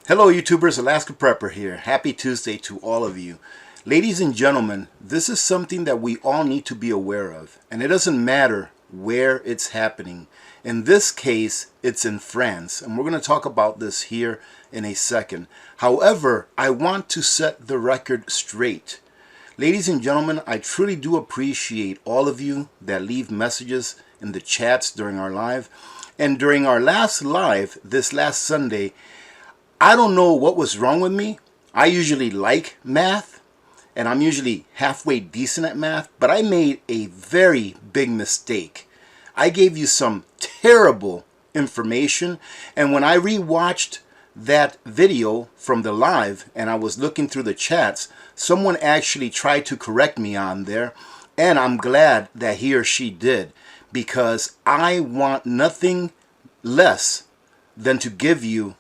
Hello YouTubers, Alaska Prepper here. Happy Tuesday to all of you. Ladies and gentlemen, this is something that we all need to be aware of. And it doesn't matter where it's happening. In this case, it's in France. And we're going to talk about this here in a second. However, I want to set the record straight. Ladies and gentlemen, I truly do appreciate all of you that leave messages in the chats during our live. And during our last live, this last Sunday, I don't know what was wrong with me. I usually like math, and I'm usually halfway decent at math, but I made a very big mistake. I gave you some terrible information, and when I rewatched that video from the live and I was looking through the chats, someone actually tried to correct me on there, and I'm glad that he or she did, because I want nothing less than to give you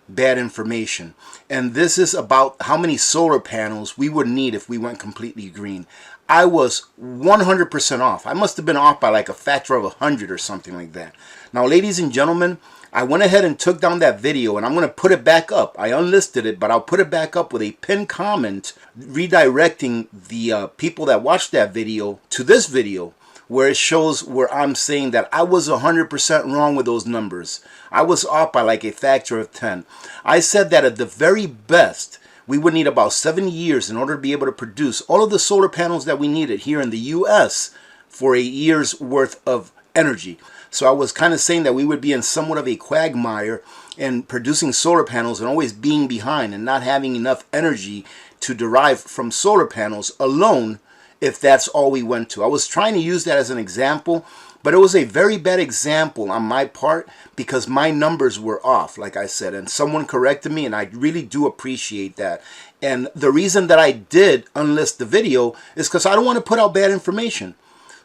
bad information. And this is about how many solar panels we would need if we went completely green. I was 100% off. I must have been off by like a factor of 100 or something like that. Now, ladies and gentlemen, I went ahead and took down that video, and I'm going to put it back up. I unlisted it, but I'll put it back up with a pinned comment redirecting the people that watched that video to this video, where it shows where I'm saying that I was 100% wrong with those numbers. I was off by like a factor of 10. I said that at the very best, we would need about 7 years in order to be able to produce all of the solar panels that we needed here in the US for a year's worth of energy. So I was kind of saying that we would be in somewhat of a quagmire in producing solar panels and always being behind and not having enough energy to derive from solar panels alone, if that's all we went to. I was trying to use that as an example, but it was a very bad example on my part because my numbers were off, like I said, and someone corrected me, and I really do appreciate that. And the reason that I did unlist the video is because I don't want to put out bad information.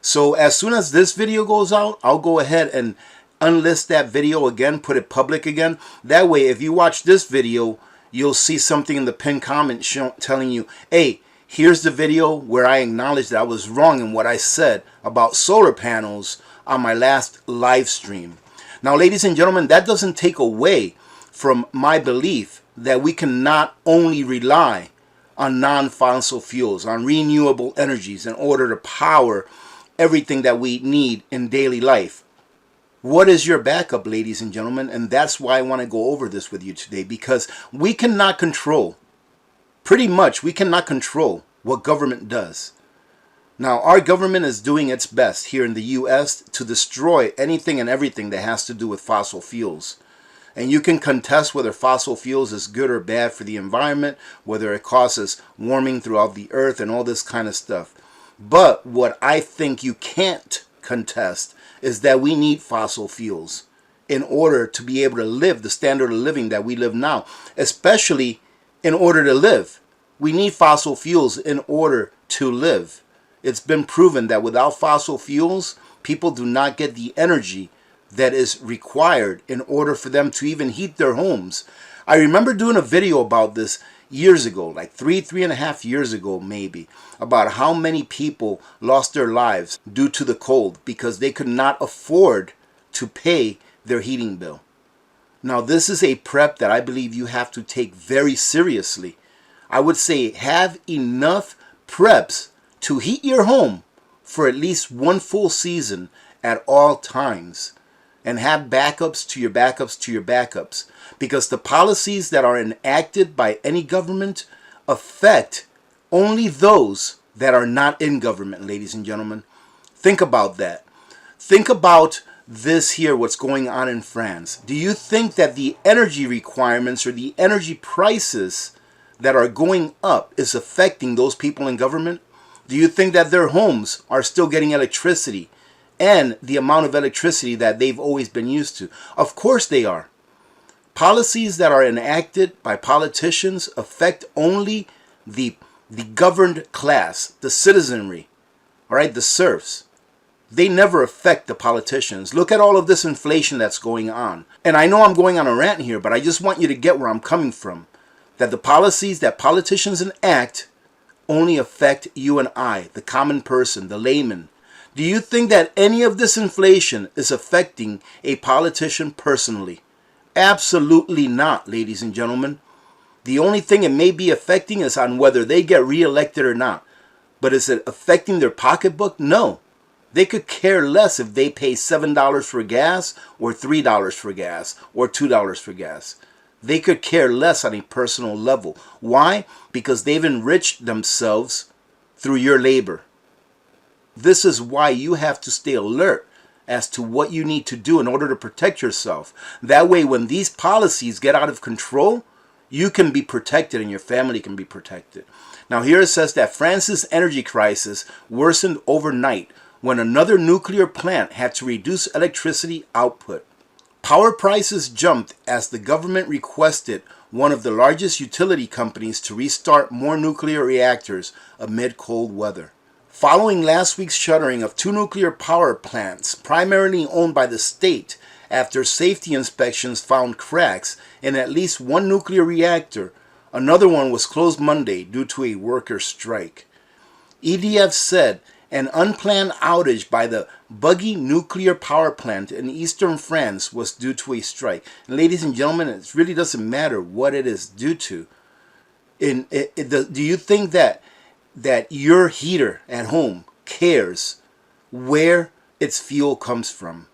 So as soon as this video goes out, I'll go ahead and unlist that video again, put it public again. That way, if you watch this video, you'll see something in the pinned comment telling you, hey, here's the video where I acknowledged that I was wrong in what I said about solar panels on my last live stream. Now, ladies and gentlemen, that doesn't take away from my belief that we can not only rely on non-fossil fuels, on renewable energies in order to power everything that we need in daily life. What is your backup, ladies and gentlemen? And that's why I want to go over this with you today, because we cannot control, pretty much we cannot control what government does. Now, our government is doing its best here in the U.S. to destroy anything and everything that has to do with fossil fuels. And you can contest whether fossil fuels is good or bad for the environment, whether it causes warming throughout the earth and all this kind of stuff. But what I think you can't contest is that we need fossil fuels in order to be able to live the standard of living that we live now, especially in order to live. We need fossil fuels in order to live. It's been proven that without fossil fuels, people do not get the energy that is required in order for them to even heat their homes. I remember doing a video about this years ago, like three and a half years ago maybe, about how many people lost their lives due to the cold because they could not afford to pay their heating bill. Now, this is a prep that I believe you have to take very seriously. I would say have enough preps to heat your home for at least one full season at all times, and have backups to your backups to your backups, because the policies that are enacted by any government affect only those that are not in government, ladies and gentlemen. Think about that. Think about this here, what's going on in France. Do you think that the energy requirements or the energy prices that are going up is affecting those people in government? Do you think that their homes are still getting electricity and the amount of electricity that they've always been used to? Of course they are. Policies that are enacted by politicians affect only the governed class, the citizenry, all right, the serfs. They never affect the politicians. Look at all of this inflation that's going on. And I know I'm going on a rant here, but I just want you to get where I'm coming from. That the policies that politicians enact only affect you and I, the common person, the layman. Do you think that any of this inflation is affecting a politician personally? Absolutely not, ladies and gentlemen. The only thing it may be affecting is on whether they get reelected or not. But is it affecting their pocketbook? No. They could care less if they pay $7 for gas or $3 for gas or $2 for gas. They could care less on a personal level. Why? Because they've enriched themselves through your labor. This is why you have to stay alert as to what you need to do in order to protect yourself. That way, when these policies get out of control, you can be protected and your family can be protected. Now here it says that France's energy crisis worsened overnight when another nuclear plant had to reduce electricity output. Power prices jumped as the government requested one of the largest utility companies to restart more nuclear reactors amid cold weather. Following last week's shuttering of 2 nuclear power plants, primarily owned by the state, after safety inspections found cracks in at least 1 nuclear reactor, another one was closed Monday due to a worker strike. EDF said an unplanned outage by the Buggy nuclear power plant in eastern France was due to a strike. And ladies and gentlemen, it really doesn't matter what it is due to. Do you think that your heater at home cares where its fuel comes from,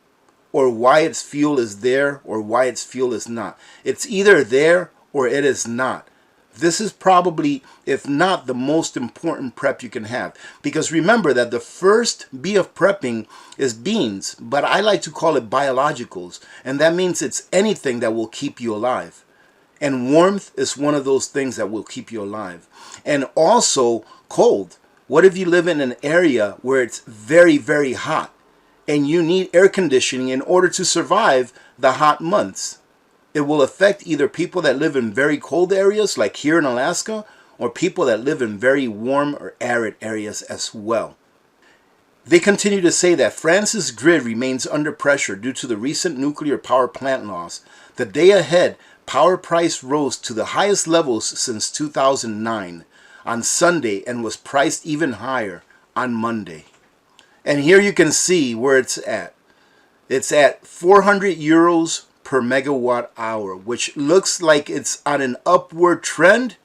or why its fuel is there or why its fuel is not? It's either there or it is not. This is probably, if not the most important prep you can have. Because remember that the first B of prepping is beans, but I like to call it biologicals. And that means it's anything that will keep you alive. And warmth is one of those things that will keep you alive. And also cold. What if you live in an area where it's very, very hot and you need air conditioning in order to survive the hot months? It will affect either people that live in very cold areas like here in Alaska, or people that live in very warm or arid areas as well. They continue to say that France's grid remains under pressure due to the recent nuclear power plant loss. The day ahead, power price rose to the highest levels since 2009 on Sunday and was priced even higher on Monday. And here you can see where it's at. It's at 400 euros per megawatt hour, which looks like it's on an upward trend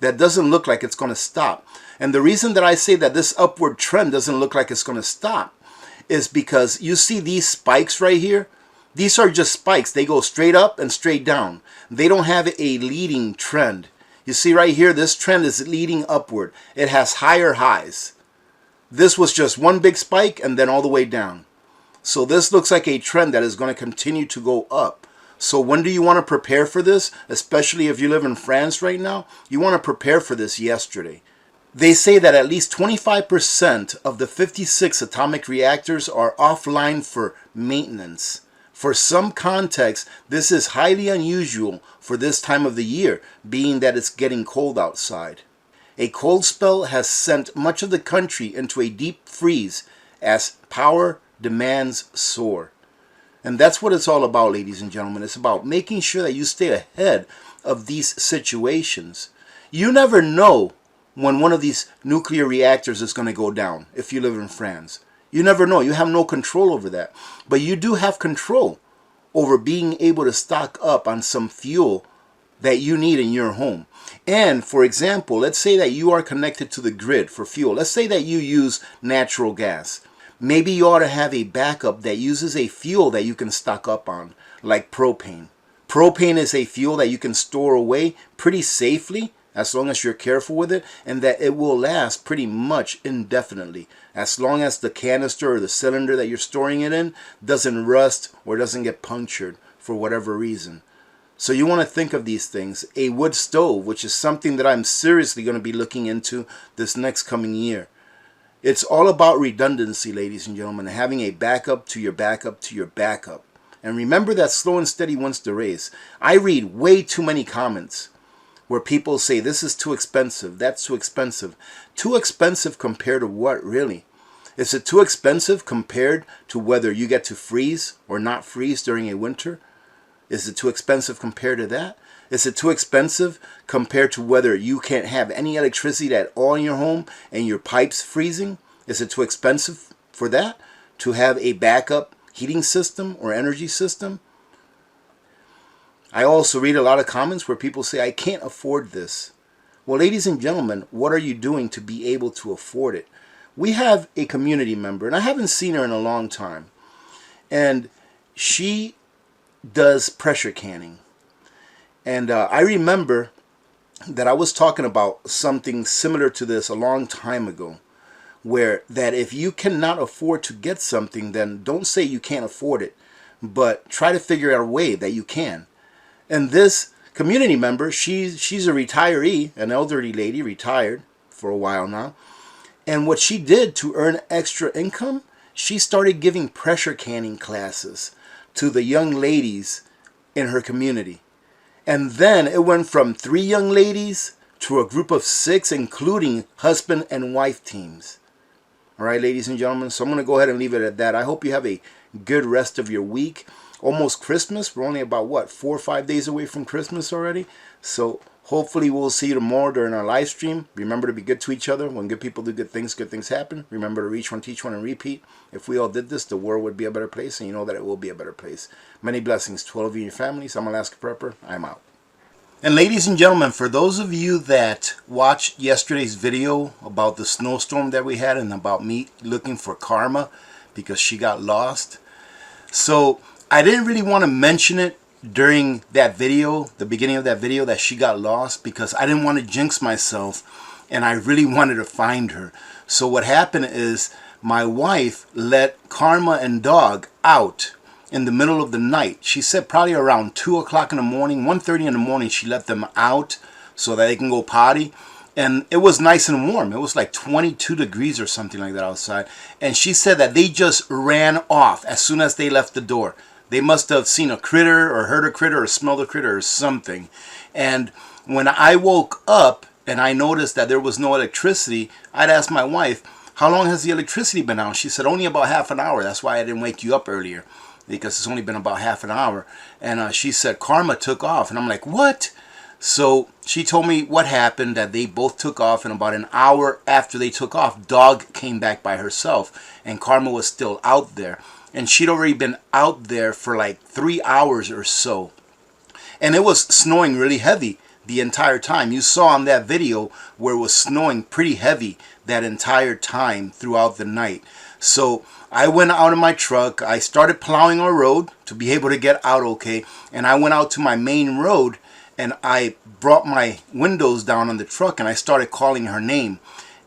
that doesn't look like it's going to stop. And the reason that I say that this upward trend doesn't look like it's going to stop is because you see these spikes right here. These are just spikes. They go straight up and straight down. They don't have a leading trend. You see right here, this trend is leading upward. It has higher highs. This was just one big spike and then all the way down. So this looks like a trend that is going to continue to go up. So when do you want to prepare for this? Especially if you live in France right now, you want to prepare for this yesterday. They say that at least 25% of the 56 atomic reactors are offline for maintenance. For some context, this is highly unusual for this time of the year, being that it's getting cold outside. A cold spell has sent much of the country into a deep freeze as power demands soar. And that's what it's all about, ladies and gentlemen. It's about making sure that you stay ahead of these situations. You never know when one of these nuclear reactors is going to go down if you live in France. You never know. You have no control over that. But you do have control over being able to stock up on some fuel that you need in your home. And for example, let's say that you are connected to the grid for fuel. Let's say that you use natural gas. Maybe you ought to have a backup that uses a fuel that you can stock up on, like propane. Propane is a fuel that you can store away pretty safely, as long as you're careful with it, and that it will last pretty much indefinitely, as long as the canister or the cylinder that you're storing it in doesn't rust or doesn't get punctured for whatever reason. So you want to think of these things. A wood stove, which is something that I'm seriously going to be looking into this next coming year. It's all about redundancy, ladies and gentlemen, having a backup to your backup to your backup. And remember that slow and steady wins the race. I read way too many comments where people say this is too expensive, that's too expensive. Too expensive compared to what, really? Is it too expensive compared to whether you get to freeze or not freeze during a winter? Is it too expensive compared to that? Is it too expensive compared to whether you can't have any electricity at all in your home and your pipes freezing? Is it too expensive for that to have a backup heating system or energy system? I also read a lot of comments where people say, I can't afford this. Well, ladies and gentlemen, what are you doing to be able to afford it? We have a community member, and I haven't seen her in a long time, and she does pressure canning. And I remember that I was talking about something similar to this a long time ago, where that if you cannot afford to get something, then don't say you can't afford it, but try to figure out a way that you can. And this community member, she's a retiree, an elderly lady, retired for a while now. And what she did to earn extra income, she started giving pressure canning classes to the young ladies in her community. And then it went from 3 young ladies to a group of 6, including husband and wife teams. All right, ladies and gentlemen, so I'm going to go ahead and leave it at that. I hope you have a good rest of your week. Almost Christmas. We're only about, what, 4 or 5 days away from Christmas already. So hopefully we'll see you tomorrow during our live stream. Remember to be good to each other. When good people do good things happen. Remember to reach one, teach one, and repeat. If we all did this, the world would be a better place, and you know that it will be a better place. Many blessings to all of you and your families. I'm Alaska Prepper. I'm out. And ladies and gentlemen, for those of you that watched yesterday's video about the snowstorm that we had and about me looking for Karma because she got lost. So I didn't really want to mention it during that video, the beginning of that video, that she got lost, because I didn't want to jinx myself and I really wanted to find her. So what happened is my wife let Karma and dog out in the middle of the night. She said probably around 2 o'clock in the morning, 1:30 in the morning, she let them out so that they can go potty. And it was nice and warm. It was like 22 degrees or something like that outside. And she said that they just ran off as soon as they left the door. They must have seen a critter or heard a critter or smelled a critter or something. And when I woke up and I noticed that there was no electricity, I'd asked my wife, how long has the electricity been out? She said, only about half an hour. That's why I didn't wake you up earlier, because it's only been about half an hour. And she said, Karma took off. And I'm like, what? So she told me what happened, that they both took off, and about an hour after they took off, dog came back by herself, and Karma was still out there. And she'd already been out there for like 3 hours or so. And it was snowing really heavy the entire time. You saw on that video where it was snowing pretty heavy that entire time throughout the night. So I went out in my truck. I started plowing our road to be able to get out okay. And I went out to my main road and I brought my windows down on the truck and I started calling her name.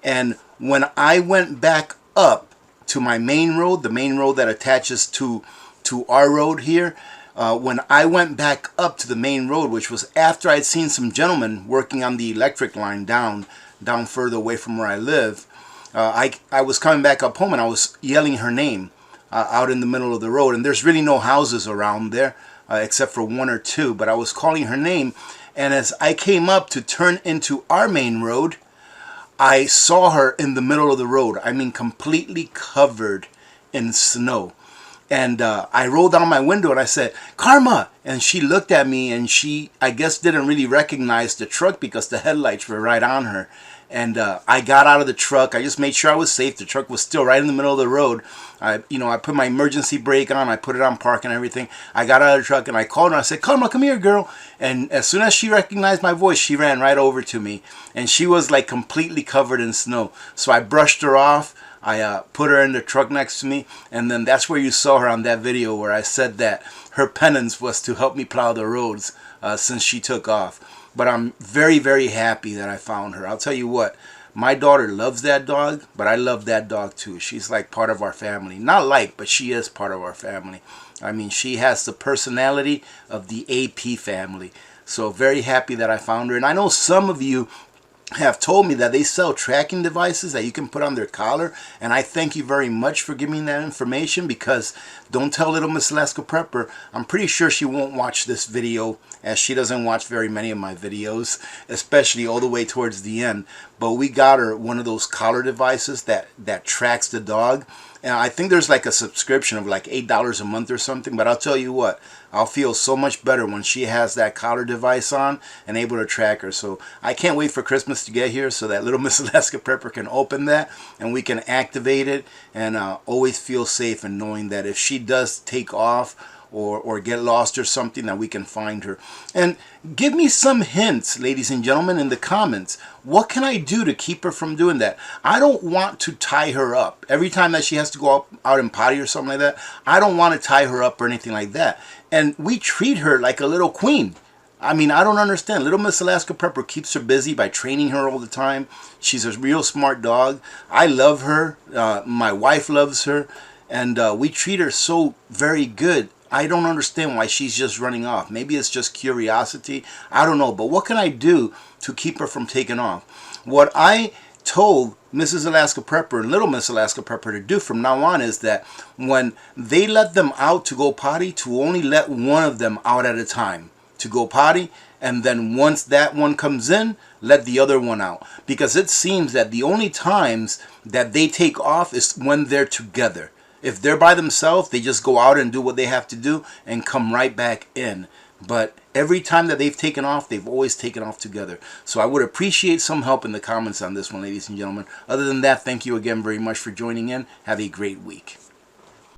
And when I went back up to my main road, the main road that attaches to our road here, when I went back up to the main road, which was after I'd seen some gentlemen working on the electric line down further away from where I live, I was coming back up home and I was yelling her name out in the middle of the road. And there's really no houses around there except for 1 or 2, but I was calling her name. And as I came up to turn into our main road, I saw her in the middle of the road. I mean, completely covered in snow. And I rolled down my window and I said, Karma! And she looked at me and she, I guess, didn't really recognize the truck because the headlights were right on her. And I got out of the truck. I just made sure I was safe. The truck was still right in the middle of the road. I put my emergency brake on. I put it on park and everything. I got out of the truck and I called her. I said, Karma, come here, girl. And as soon as she recognized my voice, she ran right over to me. And she was like completely covered in snow. So I brushed her off. I put her in the truck next to me. And then that's where you saw her on that video where I said that her penance was to help me plow the roads since she took off. But I'm very, very happy that I found her. I'll tell you what, my daughter loves that dog, but I love that dog too. She's like part of our family. Not like, but she is part of our family. I mean, she has the personality of the AP family. So very happy that I found her. And I know some of you have told me that they sell tracking devices that you can put on their collar, and I thank you very much for giving me that information, because don't tell little Miss Alaska Prepper, I'm pretty sure she won't watch this video, as she doesn't watch very many of my videos, especially all the way towards the end. But we got her one of those collar devices that tracks the dog. And I think there's like a subscription of like $8 a month or something. But I'll tell you what, I'll feel so much better when she has that collar device on and able to track her. So I can't wait for Christmas to get here so that little Miss Alaska Prepper can open that and we can activate it and always feel safe in knowing that if she does take off or get lost or something, that we can find her. And give me some hints, ladies and gentlemen, in the comments. What can I do to keep her from doing that? I don't want to tie her up. Every time that she has to go out and potty or something like that, I don't want to tie her up or anything like that. And we treat her like a little queen. I mean, I don't understand. Little Miss Alaska Prepper keeps her busy by training her all the time. She's a real smart dog. I love her. My wife loves her. And we treat her so very good. I don't understand why she's just running off. Maybe it's just curiosity. I don't know. But what can I do to keep her from taking off? What I told Mrs. Alaska Prepper and Little Miss Alaska Prepper to do from now on is that when they let them out to go potty, to only let one of them out at a time to go potty, and then once that one comes in, let the other one out. Because it seems that the only times that they take off is when they're together. If they're by themselves, they just go out and do what they have to do and come right back in. But every time that they've taken off, they've always taken off together. So I would appreciate some help in the comments on this one, ladies and gentlemen. Other than that, thank you again very much for joining in. Have a great week.